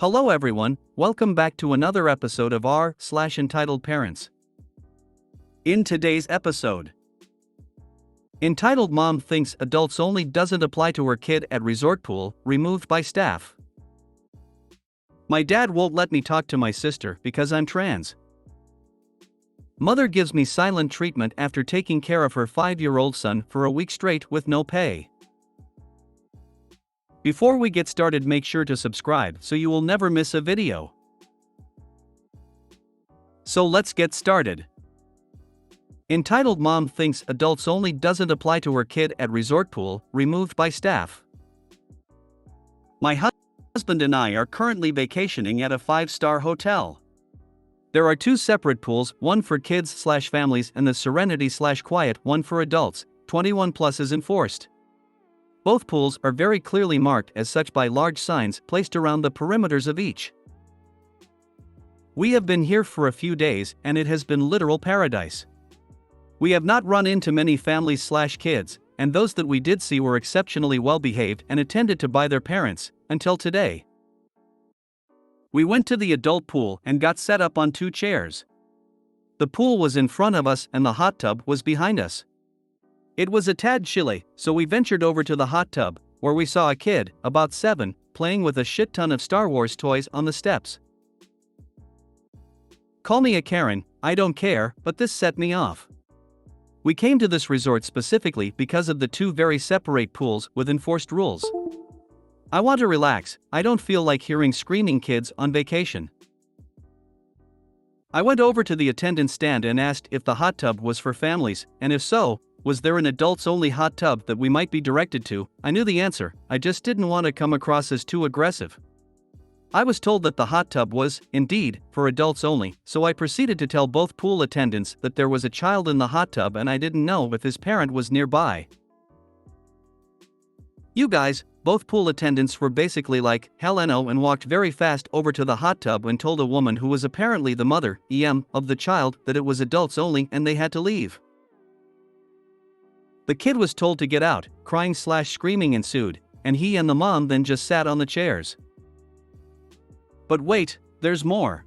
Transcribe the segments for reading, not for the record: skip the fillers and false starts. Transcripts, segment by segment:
Hello everyone, welcome back to another episode of r/Entitled Parents. In today's episode, Entitled Mom thinks adults only doesn't apply to her kid at resort pool, removed by staff. My dad won't let me talk to my sister because I'm trans. Mother gives me silent treatment after taking care of her 5-year-old son for a week straight with no pay. Before we get started, make sure to subscribe so you will never miss a video. So let's get started. Entitled Mom thinks adults only doesn't apply to her kid at resort pool, removed by staff. My husband and I are currently vacationing at a 5-star hotel. There are 2 separate pools, one for kids/families and the Serenity/Quiet one for adults. 21 plus is enforced. Both pools are very clearly marked as such by large signs placed around the perimeters of each. We have been here for a few days and it has been literal paradise. We have not run into many families/kids, and those that we did see were exceptionally well behaved and attended to by their parents, until today. We went to the adult pool and got set up on 2 chairs. The pool was in front of us and the hot tub was behind us. It was a tad chilly, so we ventured over to the hot tub, where we saw a kid, about 7, playing with a shit ton of Star Wars toys on the steps. Call me a Karen, I don't care, but this set me off. We came to this resort specifically because of the 2 very separate pools with enforced rules. I want to relax, I don't feel like hearing screaming kids on vacation. I went over to the attendant stand and asked if the hot tub was for families, and if so, was there an adults-only hot tub that we might be directed to? I knew the answer, I just didn't want to come across as too aggressive. I was told that the hot tub was, indeed, for adults only, so I proceeded to tell both pool attendants that there was a child in the hot tub and I didn't know if his parent was nearby. You guys, both pool attendants were basically like, hell no, and walked very fast over to the hot tub and told a woman who was apparently the mother, of the child, that it was adults only and they had to leave. The kid was told to get out, crying/screaming ensued, and he and the mom then just sat on the chairs. But wait, there's more.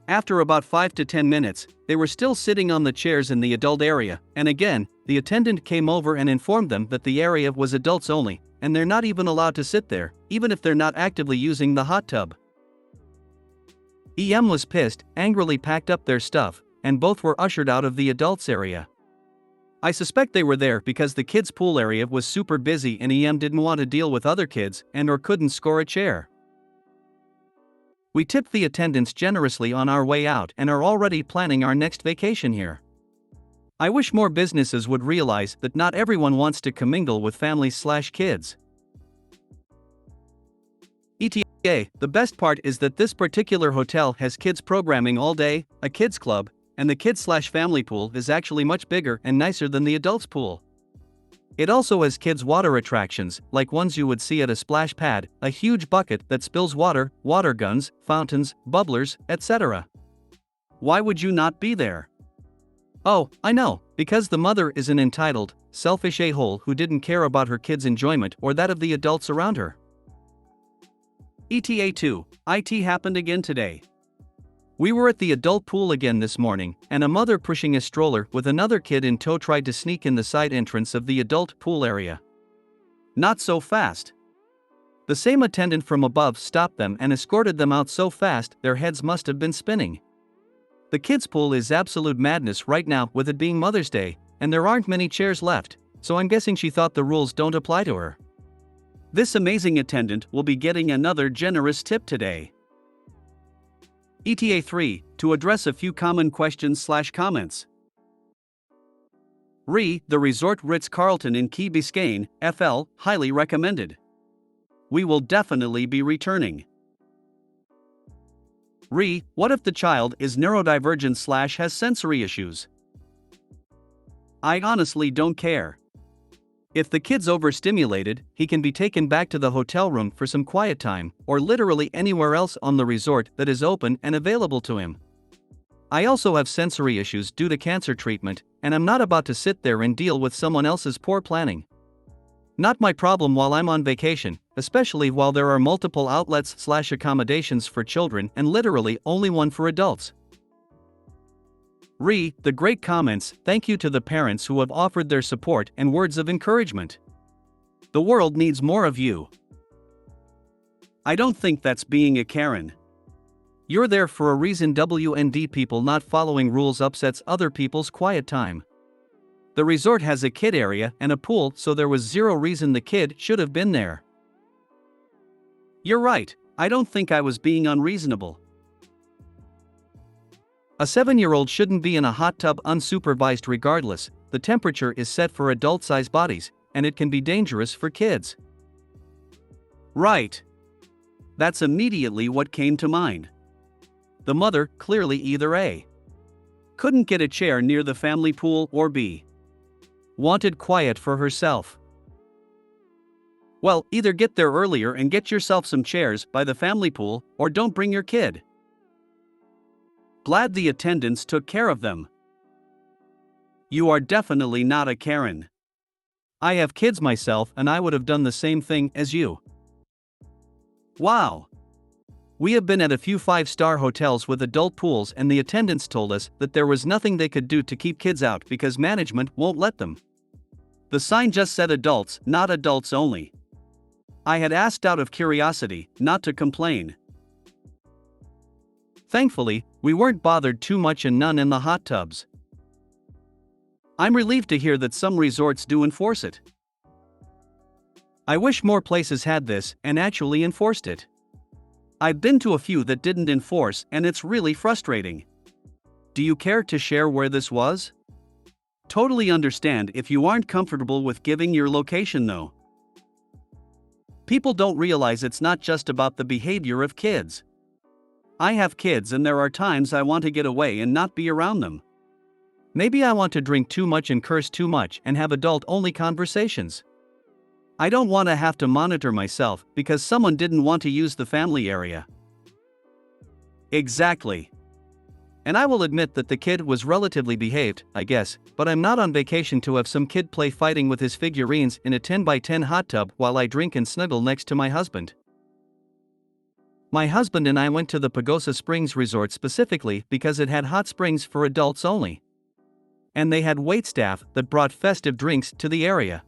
After about 5 to 10 minutes, they were still sitting on the chairs in the adult area, and again, the attendant came over and informed them that the area was adults only, and they're not even allowed to sit there, even if they're not actively using the hot tub. Was pissed, angrily packed up their stuff, and both were ushered out of the adults area. I suspect they were there because the kids' pool area was super busy and didn't want to deal with other kids and/or couldn't score a chair. We tipped the attendants generously on our way out and are already planning our next vacation here. I wish more businesses would realize that not everyone wants to commingle with families/kids. ETA, the best part is that this particular hotel has kids programming all day, a kids club, and the kids/family pool is actually much bigger and nicer than the adults pool. It also has kids water attractions, like ones you would see at a splash pad, a huge bucket that spills water, water guns, fountains, bubblers, etc. Why would you not be there? Oh, I know, because the mother is an entitled, selfish a-hole who didn't care about her kids' enjoyment or that of the adults around her. ETA 2, IT happened again today. We were at the adult pool again this morning, and a mother pushing a stroller with another kid in tow tried to sneak in the side entrance of the adult pool area. Not so fast. The same attendant from above stopped them and escorted them out so fast their heads must have been spinning. The kids' pool is absolute madness right now with it being Mother's Day, and there aren't many chairs left, so I'm guessing she thought the rules don't apply to her. This amazing attendant will be getting another generous tip today. ETA 3, to address a few common questions/comments. The Resort Ritz-Carlton in Key Biscayne, FL, highly recommended. We will definitely be returning. What if the child is neurodivergent/has sensory issues? I honestly don't care. If the kid's overstimulated, he can be taken back to the hotel room for some quiet time, or literally anywhere else on the resort that is open and available to him. I also have sensory issues due to cancer treatment, and I'm not about to sit there and deal with someone else's poor planning. Not my problem while I'm on vacation, especially while there are multiple outlets/accommodations for children and literally only one for adults. The great comments. Thank you to the parents who have offered their support and words of encouragement. The world needs more of you. I don't think that's being a Karen. You're there for a reason. WND people not following rules upsets other people's quiet time. The resort has a kid area and a pool, so there was zero reason the kid should have been there. You're right, I don't think I was being unreasonable. A 7-year-old shouldn't be in a hot tub unsupervised regardless. The temperature is set for adult-sized bodies, and it can be dangerous for kids. Right. That's immediately what came to mind. The mother, clearly either A. couldn't get a chair near the family pool or B. wanted quiet for herself. Well, either get there earlier and get yourself some chairs by the family pool, or don't bring your kid. Glad the attendants took care of them. You are definitely not a Karen. I have kids myself and I would have done the same thing as you. Wow. We have been at a few 5-star hotels with adult pools and the attendants told us that there was nothing they could do to keep kids out because management won't let them. The sign just said adults, not adults only. I had asked out of curiosity, not to complain. Thankfully, we weren't bothered too much and none in the hot tubs. I'm relieved to hear that some resorts do enforce it. I wish more places had this and actually enforced it. I've been to a few that didn't enforce and it's really frustrating. Do you care to share where this was? Totally understand if you aren't comfortable with giving your location though. People don't realize it's not just about the behavior of kids. I have kids and there are times I want to get away and not be around them. Maybe I want to drink too much and curse too much and have adult-only conversations. I don't want to have to monitor myself because someone didn't want to use the family area. Exactly. And I will admit that the kid was relatively behaved, I guess, but I'm not on vacation to have some kid play fighting with his figurines in a 10x10 hot tub while I drink and snuggle next to my husband. My husband and I went to the Pagosa Springs Resort specifically because it had hot springs for adults only. And they had waitstaff that brought festive drinks to the area.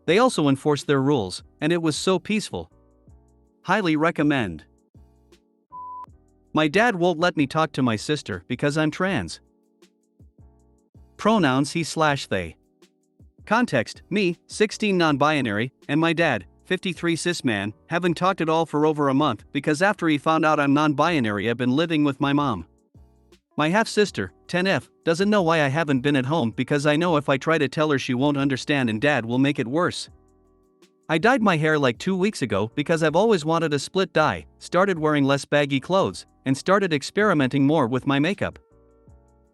They also enforced their rules, and it was so peaceful. Highly recommend. My dad won't let me talk to my sister because I'm trans. Pronouns he/they. Context: me, 16 non-binary, and my dad, 53 cis man, haven't talked at all for over a month because after he found out I'm non-binary I've been living with my mom. My half-sister, 10F, doesn't know why I haven't been at home because I know if I try to tell her she won't understand and dad will make it worse. I dyed my hair like 2 weeks ago because I've always wanted a split dye, started wearing less baggy clothes, and started experimenting more with my makeup.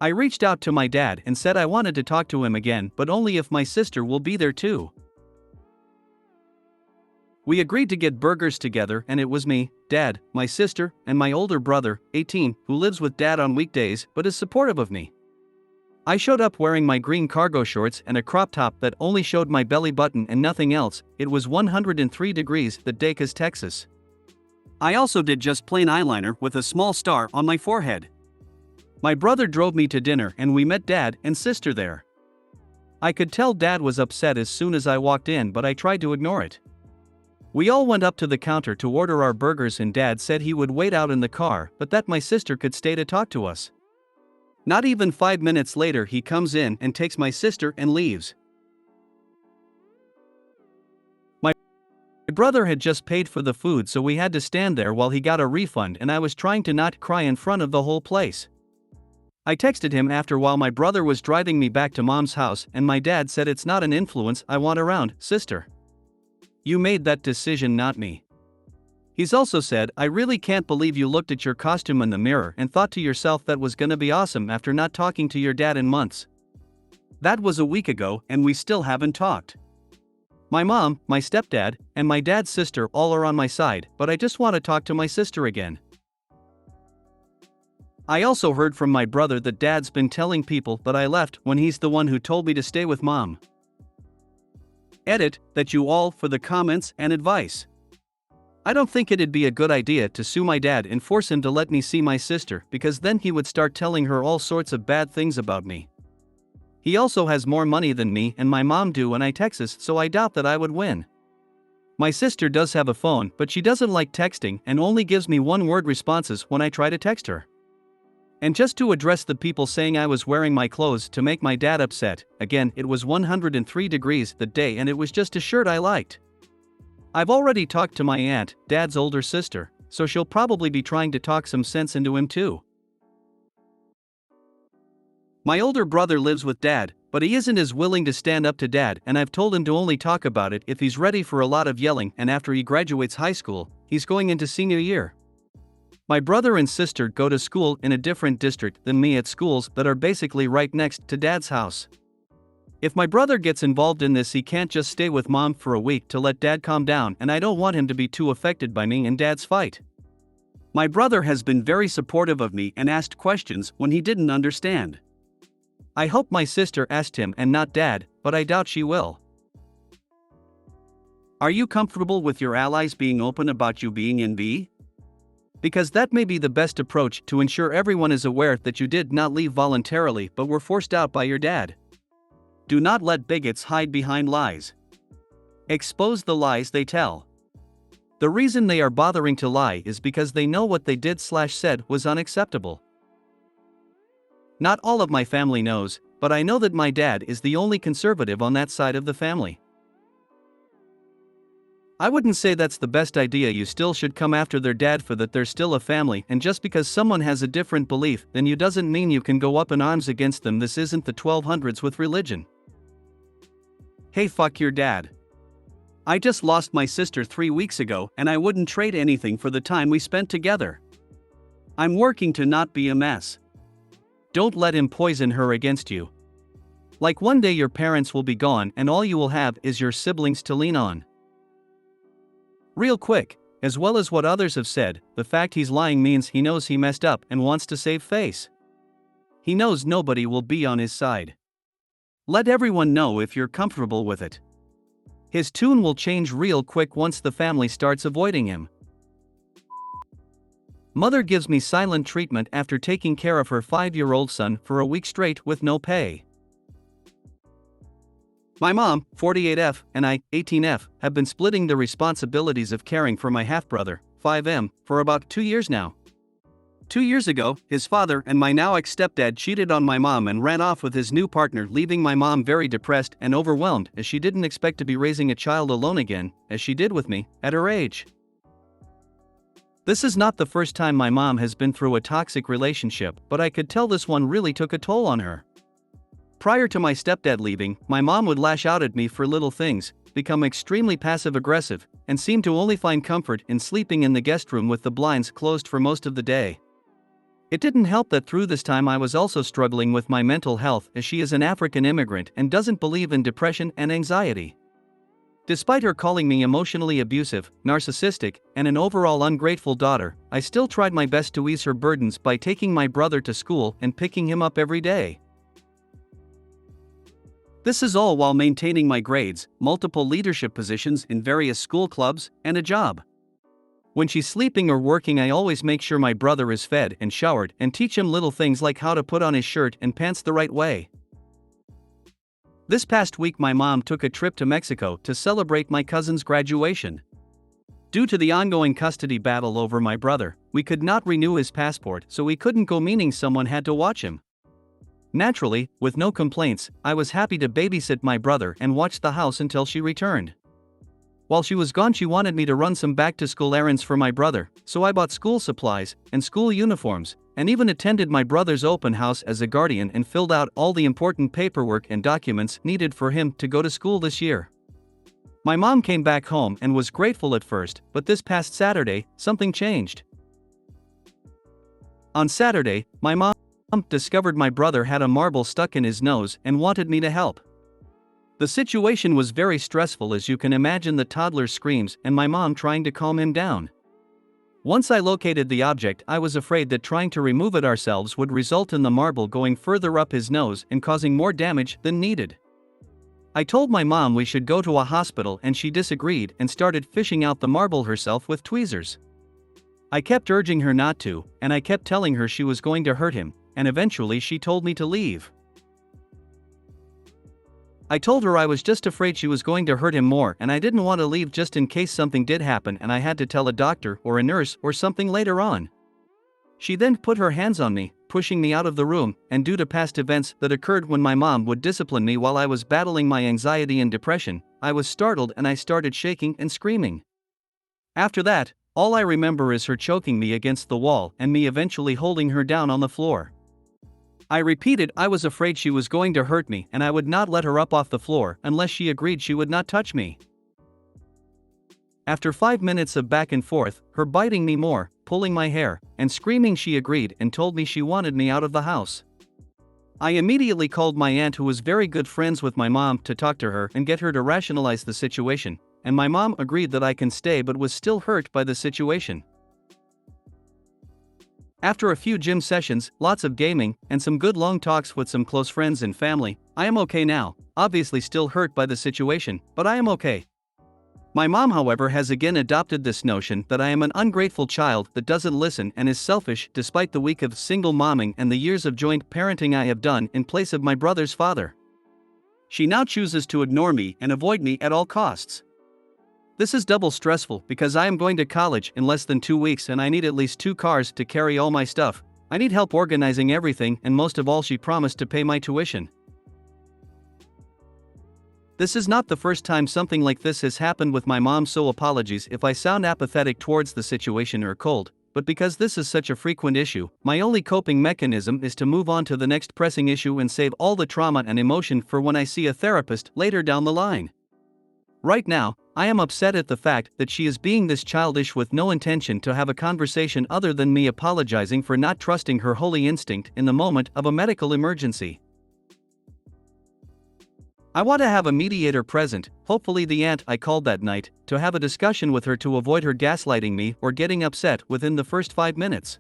I reached out to my dad and said I wanted to talk to him again but only if my sister will be there too. We agreed to get burgers together and it was me, dad, my sister, and my older brother, 18, who lives with dad on weekdays but is supportive of me. I showed up wearing my green cargo shorts and a crop top that only showed my belly button and nothing else. It was 103 degrees that day, Texas. I also did just plain eyeliner with a small star on my forehead. My brother drove me to dinner and we met dad and sister there. I could tell dad was upset as soon as I walked in but I tried to ignore it. We all went up to the counter to order our burgers and dad said he would wait out in the car but that my sister could stay to talk to us. Not even 5 minutes later he comes in and takes my sister and leaves. My brother had just paid for the food so we had to stand there while he got a refund and I was trying to not cry in front of the whole place. I texted him after while my brother was driving me back to mom's house and my dad said it's not an influence I want around, sister. You made that decision, not me. He's also said, I really can't believe you looked at your costume in the mirror and thought to yourself that was gonna be awesome after not talking to your dad in months. That was a week ago and we still haven't talked. My mom, my stepdad, and my dad's sister all are on my side, but I just want to talk to my sister again. I also heard from my brother that dad's been telling people that I left when he's the one who told me to stay with mom. Edit, that you all for the comments and advice. I don't think it'd be a good idea to sue my dad and force him to let me see my sister, because then he would start telling her all sorts of bad things about me. He also has more money than me and my mom do in Texas, so I doubt that I would win. My sister does have a phone, but she doesn't like texting and only gives me one-word responses when I try to text her. And just to address the people saying I was wearing my clothes to make my dad upset, again, it was 103 degrees that day and it was just a shirt I liked. I've already talked to my aunt, Dad's older sister, so she'll probably be trying to talk some sense into him too. My older brother lives with Dad, but he isn't as willing to stand up to Dad, and I've told him to only talk about it if he's ready for a lot of yelling, and after he graduates high school, he's going into senior year. My brother and sister go to school in a different district than me at schools that are basically right next to Dad's house. If my brother gets involved in this, he can't just stay with Mom for a week to let Dad calm down, and I don't want him to be too affected by me and Dad's fight. My brother has been very supportive of me and asked questions when he didn't understand. I hope my sister asked him and not Dad, but I doubt she will. Are you comfortable with your allies being open about you being in V? Because that may be the best approach to ensure everyone is aware that you did not leave voluntarily but were forced out by your dad. Do not let bigots hide behind lies. Expose the lies they tell. The reason they are bothering to lie is because they know what they did/said was unacceptable. Not all of my family knows, but I know that my dad is the only conservative on that side of the family. I wouldn't say that's the best idea. You still should come after their dad for that. They're still a family, and just because someone has a different belief than you doesn't mean you can go up in arms against them. This isn't the 1200s with religion. Hey, fuck your dad. I just lost my sister 3 weeks ago, and I wouldn't trade anything for the time we spent together. I'm working to not be a mess. Don't let him poison her against you. Like one day your parents will be gone and all you will have is your siblings to lean on. Real quick, as well as what others have said, the fact he's lying means he knows he messed up and wants to save face. He knows nobody will be on his side. Let everyone know if you're comfortable with it. His tune will change real quick once the family starts avoiding him. Mother gives me silent treatment after taking care of her 5-year-old son for a week straight with no pay. My mom, 48F, and I, 18F, have been splitting the responsibilities of caring for my half-brother, 5M, for about 2 years now. 2 years ago, his father and my now ex-stepdad cheated on my mom and ran off with his new partner, leaving my mom very depressed and overwhelmed as she didn't expect to be raising a child alone again, as she did with me, at her age. This is not the first time my mom has been through a toxic relationship, but I could tell this one really took a toll on her. Prior to my stepdad leaving, my mom would lash out at me for little things, become extremely passive-aggressive, and seem to only find comfort in sleeping in the guest room with the blinds closed for most of the day. It didn't help that through this time I was also struggling with my mental health, as she is an African immigrant and doesn't believe in depression and anxiety. Despite her calling me emotionally abusive, narcissistic, and an overall ungrateful daughter, I still tried my best to ease her burdens by taking my brother to school and picking him up every day. This is all while maintaining my grades, multiple leadership positions in various school clubs, and a job. When she's sleeping or working, I always make sure my brother is fed and showered and teach him little things like how to put on his shirt and pants the right way. This past week my mom took a trip to Mexico to celebrate my cousin's graduation. Due to the ongoing custody battle over my brother, we could not renew his passport, so we couldn't go, meaning someone had to watch him. Naturally, with no complaints, I was happy to babysit my brother and watch the house until she returned. While she was gone, she wanted me to run some back-to-school errands for my brother, so I bought school supplies and school uniforms, and even attended my brother's open house as a guardian and filled out all the important paperwork and documents needed for him to go to school this year. My mom came back home and was grateful at first, but this past Saturday, something changed. On Saturday, my mom discovered my brother had a marble stuck in his nose and wanted me to help. The situation was very stressful, as you can imagine, the toddler's screams and my mom trying to calm him down. Once I located the object, I was afraid that trying to remove it ourselves would result in the marble going further up his nose and causing more damage than needed. I told my mom we should go to a hospital and she disagreed and started fishing out the marble herself with tweezers. I kept urging her not to, and I kept telling her she was going to hurt him, and eventually she told me to leave. I told her I was just afraid she was going to hurt him more and I didn't want to leave just in case something did happen and I had to tell a doctor or a nurse or something later on. She then put her hands on me, pushing me out of the room, and due to past events that occurred when my mom would discipline me while I was battling my anxiety and depression, I was startled and I started shaking and screaming. After that, all I remember is her choking me against the wall and me eventually holding her down on the floor. I repeated I was afraid she was going to hurt me and I would not let her up off the floor unless she agreed she would not touch me. After 5 minutes of back and forth, her biting me more, pulling my hair, and screaming, she agreed and told me she wanted me out of the house. I immediately called my aunt, who was very good friends with my mom, to talk to her and get her to rationalize the situation, and my mom agreed that I can stay but was still hurt by the situation. After a few gym sessions, lots of gaming, and some good long talks with some close friends and family, I am okay now, obviously still hurt by the situation, but I am okay. My mom, however, has again adopted this notion that I am an ungrateful child that doesn't listen and is selfish despite the week of single momming and the years of joint parenting I have done in place of my brother's father. She now chooses to ignore me and avoid me at all costs. This is double stressful because I am going to college in less than 2 weeks and I need at least 2 cars to carry all my stuff. I need help organizing everything, and most of all, she promised to pay my tuition. This is not the first time something like this has happened with my mom, so apologies if I sound apathetic towards the situation or cold, but because this is such a frequent issue, my only coping mechanism is to move on to the next pressing issue and save all the trauma and emotion for when I see a therapist later down the line. Right now, I am upset at the fact that she is being this childish with no intention to have a conversation other than me apologizing for not trusting her holy instinct in the moment of a medical emergency. I want to have a mediator present, hopefully the aunt I called that night, to have a discussion with her to avoid her gaslighting me or getting upset within the first 5 minutes.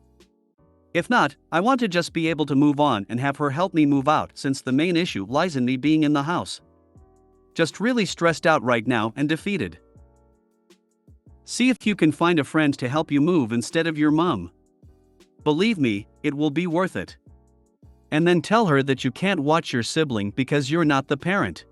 If not, I want to just be able to move on and have her help me move out, since the main issue lies in me being in the house. Just really stressed out right now and defeated. See if you can find a friend to help you move instead of your mom. Believe me, it will be worth it. And then tell her that you can't watch your sibling because you're not the parent.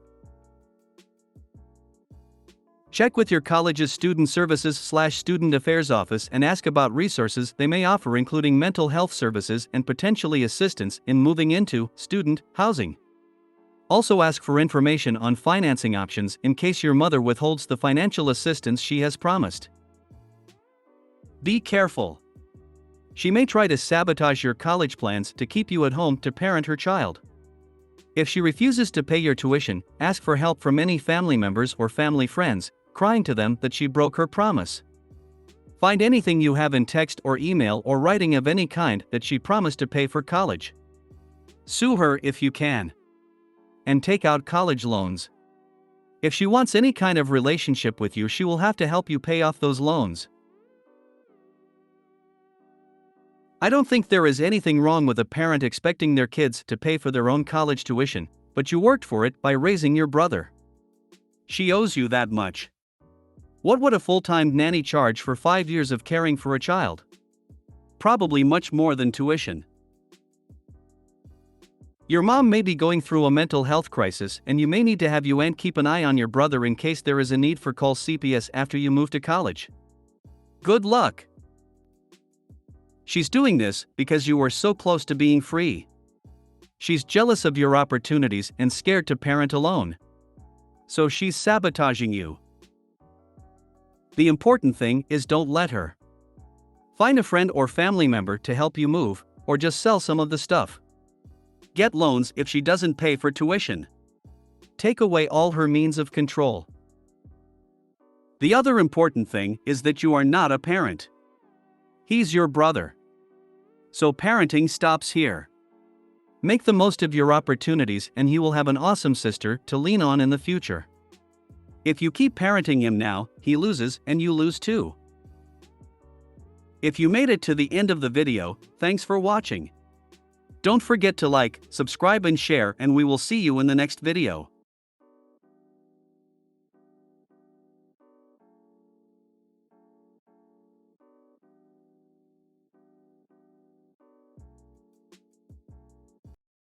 Check with your college's student services/student affairs office and ask about resources they may offer, including mental health services and potentially assistance in moving into student housing. Also ask for information on financing options in case your mother withholds the financial assistance she has promised. Be careful. She may try to sabotage your college plans to keep you at home to parent her child. If she refuses to pay your tuition, ask for help from any family members or family friends, crying to them that she broke her promise. Find anything you have in text or email or writing of any kind that she promised to pay for college. Sue her if you can. And take out college loans. If she wants any kind of relationship with you, she will have to help you pay off those loans. I don't think there is anything wrong with a parent expecting their kids to pay for their own college tuition, but you worked for it by raising your brother. She owes you that much. What would a full-time nanny charge for 5 years of caring for a child? Probably much more than tuition. Your mom may be going through a mental health crisis, and you may need to have your aunt keep an eye on your brother in case there is a need for call CPS after you move to college. Good luck! She's doing this because you are so close to being free. She's jealous of your opportunities and scared to parent alone. So she's sabotaging you. The important thing is, don't let her. Find a friend or family member to help you move, or just sell some of the stuff. Get loans if she doesn't pay for tuition. Take away all her means of control. The other important thing is that you are not a parent. He's your brother. So parenting stops here. Make the most of your opportunities and he will have an awesome sister to lean on in the future. If you keep parenting him now, he loses and you lose too. If you made it to the end of the video, thanks for watching. Don't forget to like, subscribe and share, and we will see you in the next video.